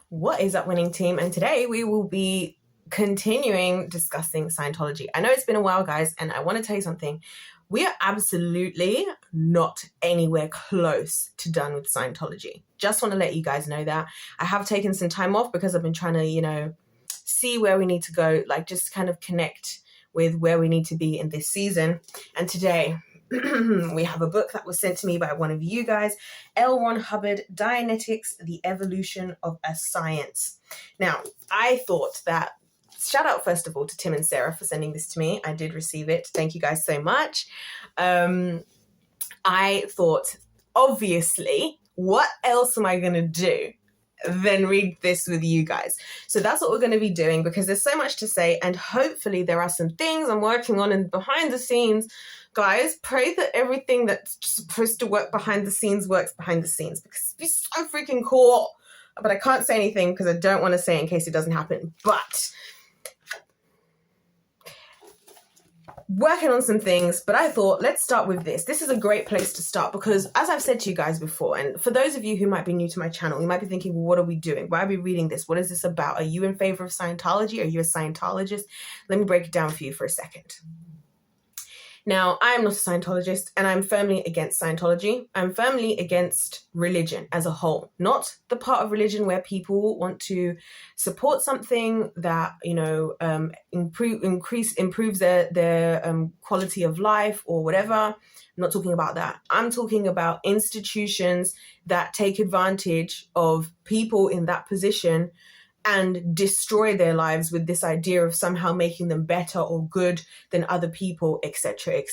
What is up, winning team? And today we will be continuing discussing Scientology. I know it's been a while, guys, and I want to tell you something. We are absolutely not anywhere close to done with Scientology. Just want to let you guys know that. I have taken some time off because I've been trying to, see where we need to go, like just kind of connect with where we need to be in this season. And today we have a book that was sent to me by one of you guys, L. Ron Hubbard, Dianetics, The Evolution of a Science. Now, I thought that, shout out first of all to Tim and Sarah for sending this to me. I did receive it. Thank you guys so much. I thought, obviously, what else am I going to do than read this with you guys? So that's what we're going to be doing, because there's so much to say, and hopefully there are some things I'm working on and behind the scenes. Guys, pray that everything that's supposed to work behind the scenes works behind the scenes, because it's so freaking cool. But I can't say anything because I don't want to say it in case it doesn't happen. But working on some things, but I thought, let's start with this. This is a great place to start because, as I've said to you guys before, and for those of you who might be new to my channel, you might be thinking, well, what are we doing? Why are we reading this? What is this about? Are you in favor of Scientology? Are you a Scientologist? Let me break it down for you for a second. Now, I am not a Scientologist, and I'm firmly against Scientology. I'm firmly against religion as a whole, not the part of religion where people want to support something that, improves their quality of life or whatever. I'm not talking about that. I'm talking about institutions that take advantage of people in that position and destroy their lives with this idea of somehow making them better or good than other people, etc.,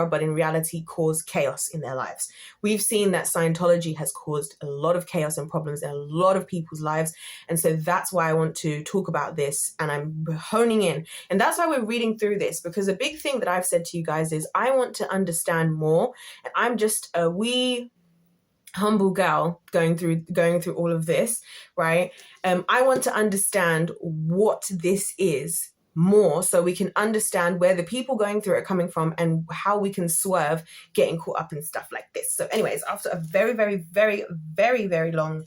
but in reality cause chaos in their lives. We've seen that Scientology has caused a lot of chaos and problems in a lot of people's lives, and so that's why I want to talk about this, and I'm honing in. And that's why we're reading through this, because a big thing that I've said to you guys is I want to understand more, and I'm just a wee humble gal going through all of this, right? I want to understand what this is more so we can understand where the people going through it are coming from and how we can swerve getting caught up in stuff like this. So anyways, after a very, very, very, very, very long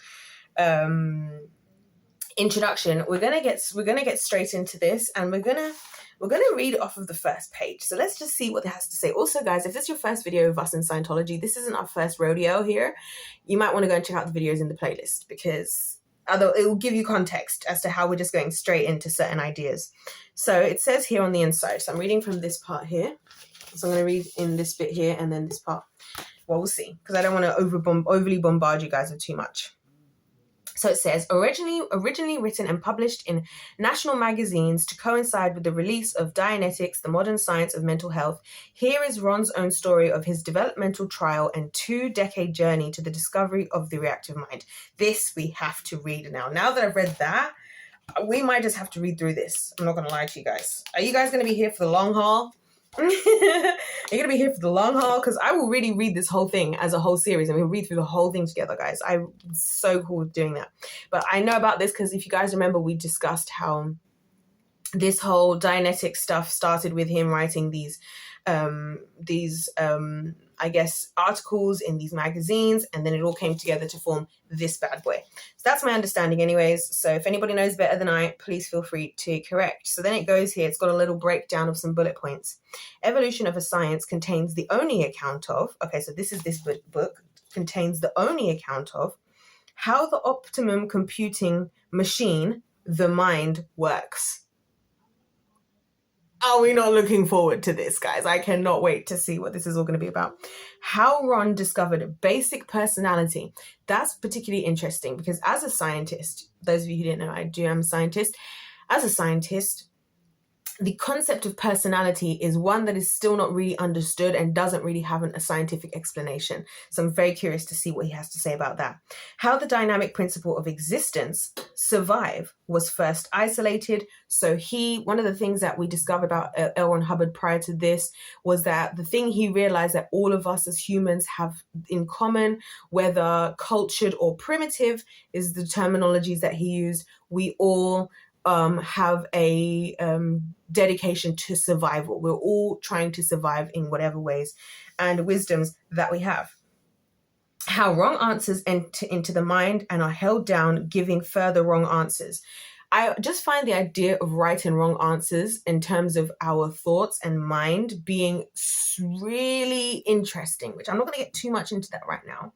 introduction, we're gonna get straight into this, and we're gonna read it off of the first page. So let's just see what it has to say. Also, guys, if this is your first video of us in Scientology, this isn't our first rodeo here. You might want to go and check out the videos in the playlist, because although it will give you context as to how we're just going straight into certain ideas. So it says here on the inside. So I'm reading from this part here. So I'm going to read in this bit here and then this part. Well, we'll see, because I don't want to overly bombard you guys with too much. So it says, originally written and published in national magazines to coincide with the release of Dianetics, the Modern Science of Mental Health, here is Ron's own story of his developmental trial and 2-decade journey to the discovery of the reactive mind. This we have to read now. Now that I've read that, we might just have to read through this. I'm not going to lie to you guys. Are you guys going to be here for the long haul? Are you going to be here for the long haul? Because I will really read this whole thing as a whole series, and we'll read through the whole thing together, guys. I'm so cool with doing that. But I know about this because if you guys remember, we discussed how this whole Dianetic stuff started with him writing these articles in these magazines, and then it all came together to form this bad boy. So that's my understanding anyways. So if anybody knows better than I, please feel free to correct. So then it goes here, it's got a little breakdown of some bullet points. Evolution of a Science contains the only account of, so this book contains the only account of how the optimum computing machine, the mind, works. Are we not looking forward to this, guys? I cannot wait to see what this is all going to be about. How Ron discovered basic personality. That's particularly interesting because as a scientist, those of you who didn't know, I'm a scientist. As a scientist, the concept of personality is one that is still not really understood and doesn't really have a scientific explanation. So I'm very curious to see what he has to say about that. How the dynamic principle of existence, survive, was first isolated. So one of the things that we discovered about L. Ron Hubbard prior to this was that the thing he realized that all of us as humans have in common, whether cultured or primitive, is the terminologies that he used. We all have a dedication to survival. We're all trying to survive in whatever ways and wisdoms that we have. how wrong answers enter into the mind and are held down, giving further wrong answers. I just find the idea of right and wrong answers in terms of our thoughts and mind being really interesting, which I'm not going to get too much into that right now.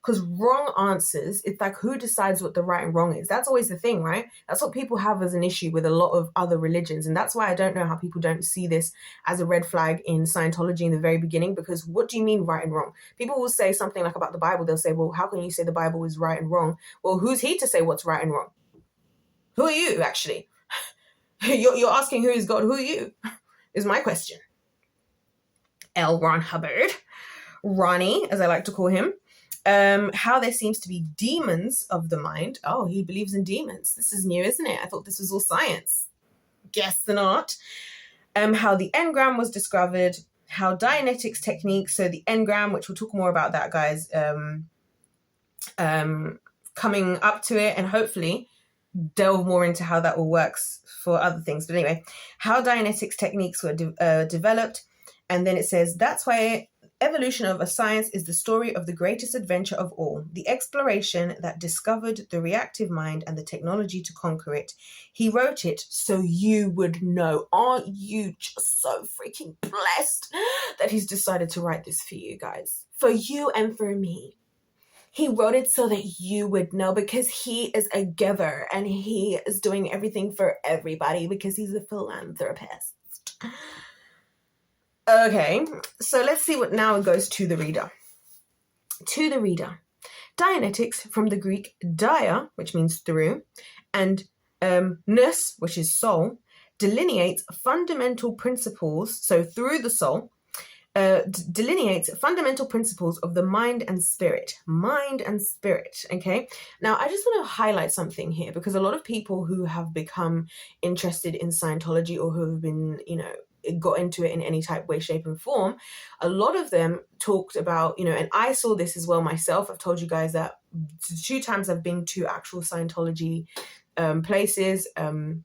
Because wrong answers, it's like who decides what the right and wrong is? That's always the thing, right? That's what people have as an issue with a lot of other religions. And that's why I don't know how people don't see this as a red flag in Scientology in the very beginning. Because what do you mean right and wrong? People will say something like about the Bible. They'll say, well, how can you say the Bible is right and wrong? Well, who's he to say what's right and wrong? Who are you, actually? You're asking who is God? Who are you? Is my question. L. Ron Hubbard, Ronnie, as I like to call him, how there seems to be demons of the mind. Oh, he believes in demons. This is new, isn't it? I thought this was all science. Guess not. How the engram was discovered, how Dianetics techniques, so the engram, which we'll talk more about that, guys, coming up to it, and hopefully delve more into how that all works for other things. But anyway, how Dianetics techniques were developed. And then it says, that's why evolution of a science is the story of the greatest adventure of all, the exploration that discovered the reactive mind and the technology to conquer it. He wrote it so you would know. Aren't you just so freaking blessed that he's decided to write this for you guys? For you and for me. He wrote it so that you would know, because he is a giver and he is doing everything for everybody because he's a philanthropist. Okay, so let's see what now goes to the reader. To the reader. Dianetics, from the Greek dia, which means through, and nous, which is soul, delineates fundamental principles, so through the soul, delineates fundamental principles of the mind and spirit. Mind and spirit, okay? Now, I just want to highlight something here, because a lot of people who have become interested in Scientology or who have been, got into it in any type, way, shape, and form, a lot of them talked about, and I saw this as well myself. I've told you guys that 2 times I've been to actual Scientology places in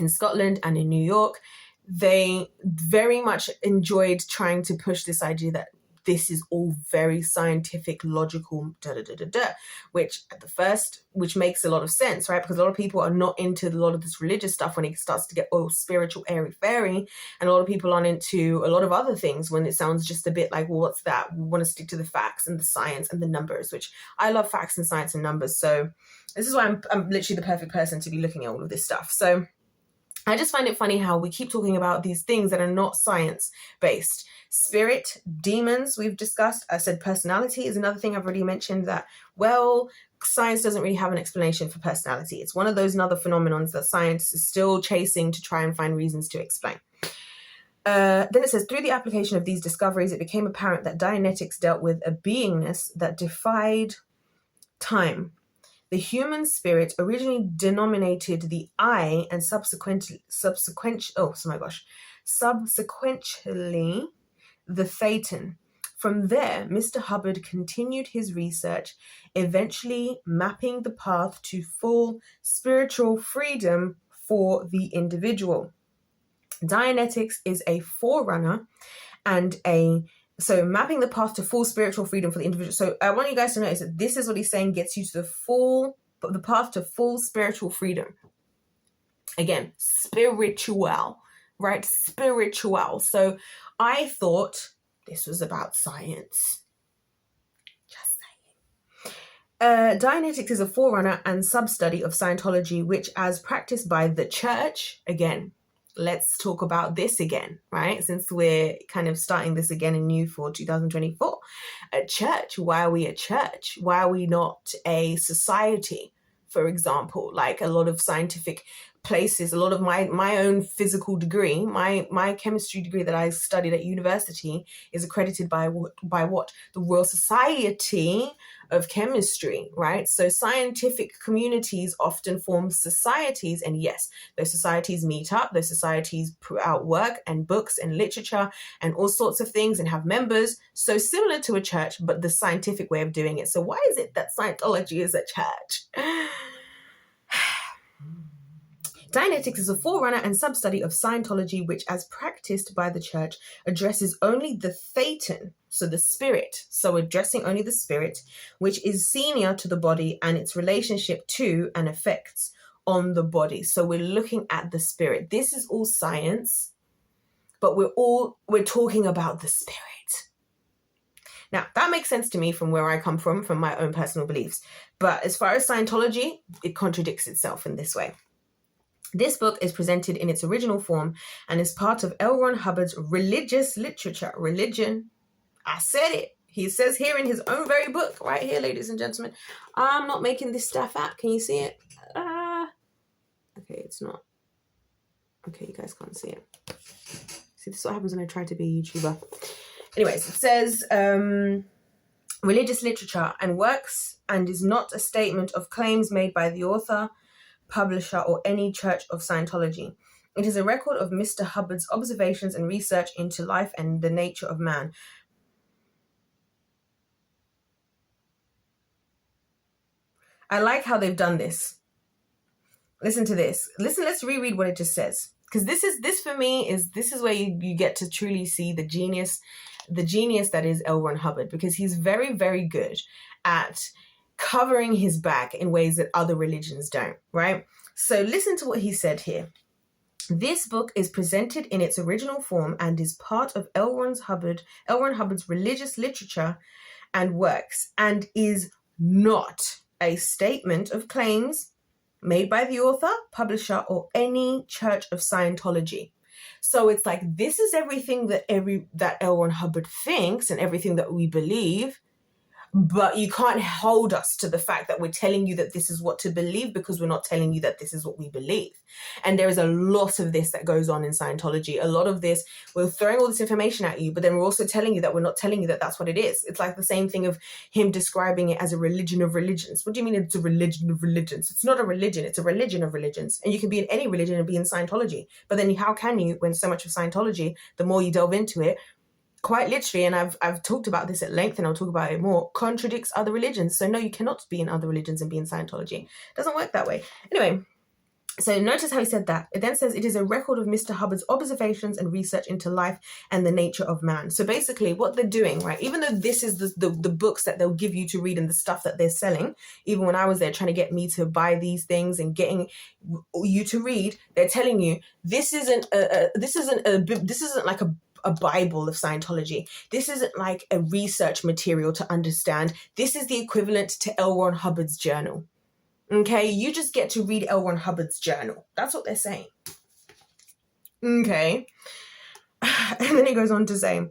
Scotland and in New York. They very much enjoyed trying to push this idea that this is all very scientific, logical, which makes a lot of sense, right? Because a lot of people are not into a lot of this religious stuff when it starts to get spiritual, airy fairy, and a lot of people aren't into a lot of other things when it sounds just a bit like, well, what's that? We want to stick to the facts and the science and the numbers, which I love facts and science and numbers. So this is why I'm literally the perfect person to be looking at all of this stuff. So I just find it funny how we keep talking about these things that are not science-based. Spirit, demons, we've discussed. I said personality is another thing I've already mentioned, that, well, science doesn't really have an explanation for personality. It's one of those other phenomenons that science is still chasing to try and find reasons to explain. Then it says, through the application of these discoveries, it became apparent that Dianetics dealt with a beingness that defied time. The human spirit originally denominated the I and subsequently the Thetan. From there, Mr. Hubbard continued his research, eventually mapping the path to full spiritual freedom for the individual. Dianetics is a forerunner and mapping the path to full spiritual freedom for the individual. So I want you guys to notice that this is what he's saying gets you to the path to full spiritual freedom. Again, spiritual, right? Spiritual. So I thought this was about science. Just saying. Dianetics is a forerunner and sub-study of Scientology, which, as practiced by the church, again, let's talk about this again, right? Since we're kind of starting this again anew for 2024. A church, why are we a church? Why are we not a society, for example? Like a lot of scientific places, a lot of my own physical degree, my chemistry degree that I studied at university is accredited by what? The Royal Society of Chemistry, right? So scientific communities often form societies, and yes, those societies meet up, those societies put out work and books and literature and all sorts of things and have members, so similar to a church, but the scientific way of doing it. So why is it that Scientology is a church? Dianetics is a forerunner and sub-study of Scientology, which, as practiced by the church, addresses only the thetan, so the spirit, so addressing only the spirit, which is senior to the body and its relationship to and effects on the body. So we're looking at the spirit. This is all science, but we're talking about the spirit. Now, that makes sense to me from where I come from my own personal beliefs. But as far as Scientology, it contradicts itself in this way. This book is presented in its original form and is part of L. Ron Hubbard's religious literature. Religion. I said it. He says here in his own very book, right here, ladies and gentlemen. I'm not making this stuff up. Can you see it? Okay, it's not. Okay, you guys can't see it. See, this is what happens when I try to be a YouTuber. Anyways, it says religious literature and works and is not a statement of claims made by the author, publisher, or any church of Scientology. It is a record of Mr. Hubbard's observations and research into life and the nature of man. I like how they've done this. Listen to this. Listen, let's reread what it just says. Because this for me is where you get to truly see the genius that is L. Ron Hubbard, because he's very, very good at covering his back in ways that other religions don't, right? So listen to what he said here. This book is presented in its original form and is part of L. Ron Hubbard's religious literature and works, and is not a statement of claims made by the author, publisher, or any church of Scientology. So it's like, this is everything that L. Ron Hubbard thinks and everything that we believe, but you can't hold us to the fact that we're telling you that this is what to believe, because we're not telling you that this is what we believe. And there is a lot of this that goes on in Scientology. A lot of this, we're throwing all this information at you, but then we're also telling you that we're not telling you that that's what it is. It's like the same thing of him describing it as a religion of religions. What do you mean it's a religion of religions? It's not a religion, it's a religion of religions. And you can be in any religion and be in Scientology. But then how can you, when so much of Scientology, the more you delve into it, quite literally, and I've talked about this at length and I'll talk about it more, contradicts other religions. So no, you cannot be in other religions and be in Scientology. It doesn't work that way. Anyway, so notice how he said that. It then says it is a record of Mr. Hubbard's observations and research into life and the nature of man. So basically what they're doing, right, even though this is the books that they'll give you to read and the stuff that they're selling, even when I was there trying to get me to buy these things and getting you to read, they're telling you this isn't like a Bible of Scientology. This isn't like a research material to understand. This is the equivalent to L. Ron Hubbard's journal. Okay, you just get to read L. Ron Hubbard's journal. That's what they're saying. Okay. And then he goes on to say,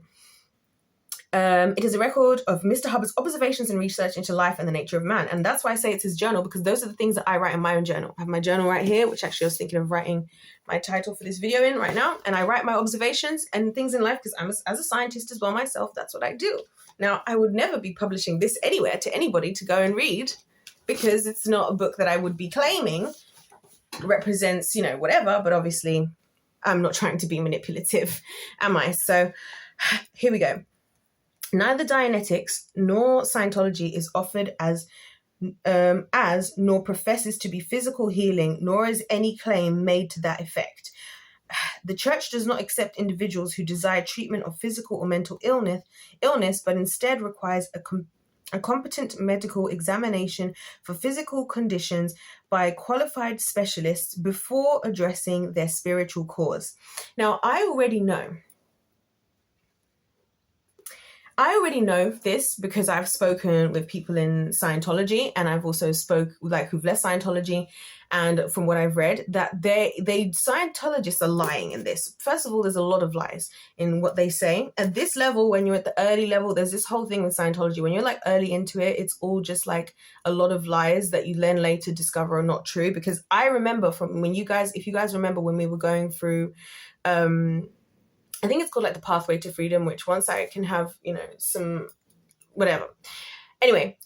it is a record of Mr. Hubbard's observations and research into life and the nature of man. And that's why I say it's his journal, because those are the things that I write in my own journal. I have my journal right here, which actually I was thinking of writing my title for this video in right now. And I write my observations and things in life because I'm as a scientist as well myself. That's what I do. Now, I would never be publishing this anywhere to anybody to go and read, because it's not a book that I would be claiming represents, whatever. But obviously, I'm not trying to be manipulative, am I? So here we go. Neither Dianetics nor Scientology is offered as nor professes to be physical healing, nor is any claim made to that effect. The church does not accept individuals who desire treatment of physical or mental illness, but instead requires a competent medical examination for physical conditions by qualified specialists before addressing their spiritual cause. Now, I already know this because I've spoken with people in Scientology, and I've also who've left Scientology, and from what I've read, that Scientologists are lying in this. First of all, there's a lot of lies in what they say. At this level, when you're at the early level, there's this whole thing with Scientology. When you're like early into it, it's all just like a lot of lies that you then later discover are not true. Because I remember from when if you guys remember when we were going through, I think it's called like the Pathway to Freedom, which once I can have, some whatever. Anyway,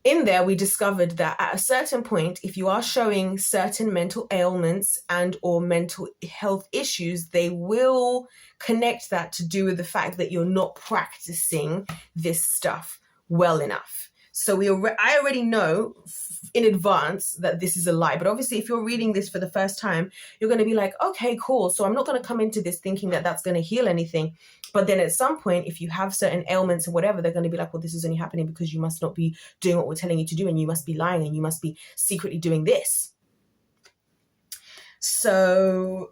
in there, we discovered that at a certain point, if you are showing certain mental ailments and or mental health issues, they will connect that to do with the fact that you're not practicing this stuff well enough. So I already know in advance that this is a lie. But obviously, if you're reading this for the first time, you're going to be like, okay, cool. So I'm not going to come into this thinking that that's going to heal anything. But then at some point, if you have certain ailments or whatever, they're going to be like, well, this is only happening because you must not be doing what we're telling you to do, and you must be lying, and you must be secretly doing this. So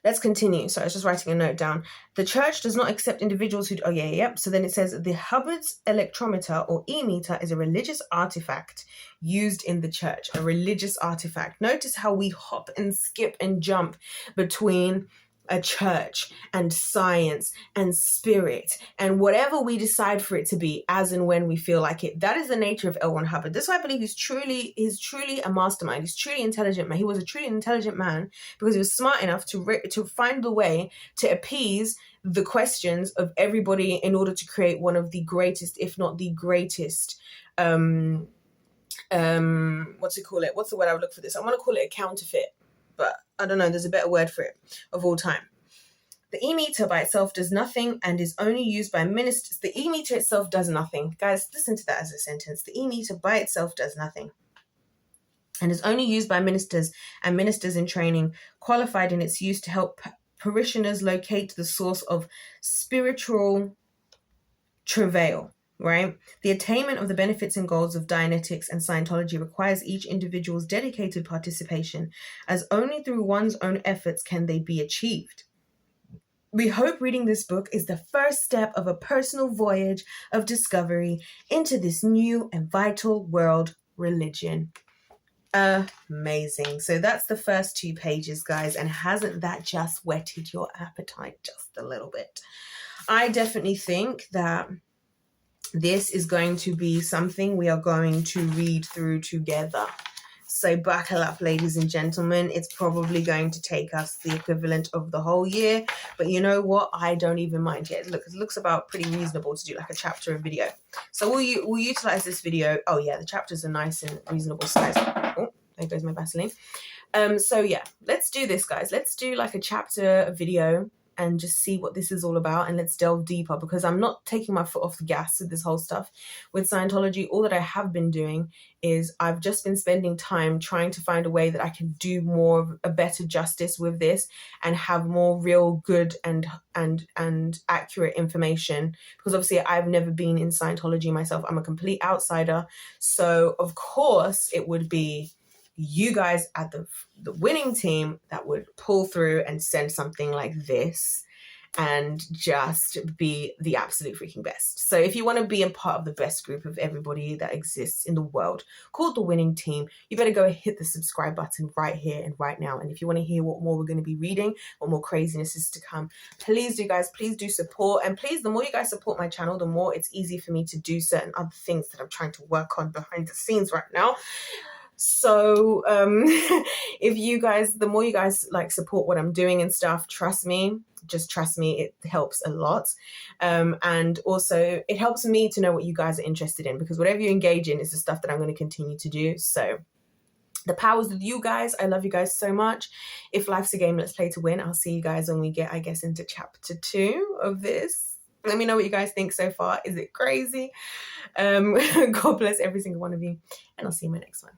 let's continue. So I was just writing a note down. The church does not accept individuals who... Oh, yeah. So then it says, the Hubbard's electrometer or e-meter is a religious artifact used in the church. A religious artifact. Notice how we hop and skip and jump between a church and science and spirit and whatever we decide for it to be as and when we feel like it. That is the nature of L. Ron Hubbard. This, I believe, he's truly a mastermind. He's truly intelligent man. He was a truly intelligent man because he was smart enough to find the way to appease the questions of everybody in order to create one of the greatest, if not the greatest, what's the word I would look for this? I want to call it a counterfeit, but I don't know, there's a better word for it, of all time. The e-meter by itself does nothing and is only used by ministers. The e-meter itself does nothing. Guys, listen to that as a sentence. The e-meter by itself does nothing and is only used by ministers and ministers in training, qualified in its use to help parishioners locate the source of spiritual travail. Right? The attainment of the benefits and goals of Dianetics and Scientology requires each individual's dedicated participation, as only through one's own efforts can they be achieved. We hope reading this book is the first step of a personal voyage of discovery into this new and vital world religion. Amazing. So that's the first 2 pages, guys, and hasn't that just whetted your appetite just a little bit? I definitely think that this is going to be something we are going to read through together. So buckle up, ladies and gentlemen. It's probably going to take us the equivalent of the whole year. But you know what? I don't even mind yet. Look, it looks about pretty reasonable to do like a chapter of video. So we'll utilize this video. Oh, yeah, the chapters are nice and reasonable size. Oh, there goes my Vaseline. So, yeah, let's do this, guys. Let's do like a chapter video and just see what this is all about, and let's delve deeper, because I'm not taking my foot off the gas with this whole stuff. With Scientology, all that I have been doing is I've just been spending time trying to find a way that I can do a better justice with this and have more real good and accurate information, because obviously I've never been in Scientology myself. I'm a complete outsider. So of course it would be you guys at the winning team that would pull through and send something like this and just be the absolute freaking best. So if you want to be a part of the best group of everybody that exists in the world called the winning team, you better go hit the subscribe button right here and right now. And if you want to hear what more we're going to be reading, what more craziness is to come, please do, guys, please do support. And please, the more you guys support my channel, the more it's easy for me to do certain other things that I'm trying to work on behind the scenes right now. So if you guys, the more you guys like support what I'm doing and stuff, trust me, just trust me, it helps a lot. And also it helps me to know what you guys are interested in, because whatever you engage in is the stuff that I'm going to continue to do. So the powers with you guys. I love you guys so much. If life's a game, let's play to win. I'll see you guys when we get, I guess, into chapter 2 of this. Let me know what you guys think so far. Is it crazy? God bless every single one of you, and I'll see you in my next one.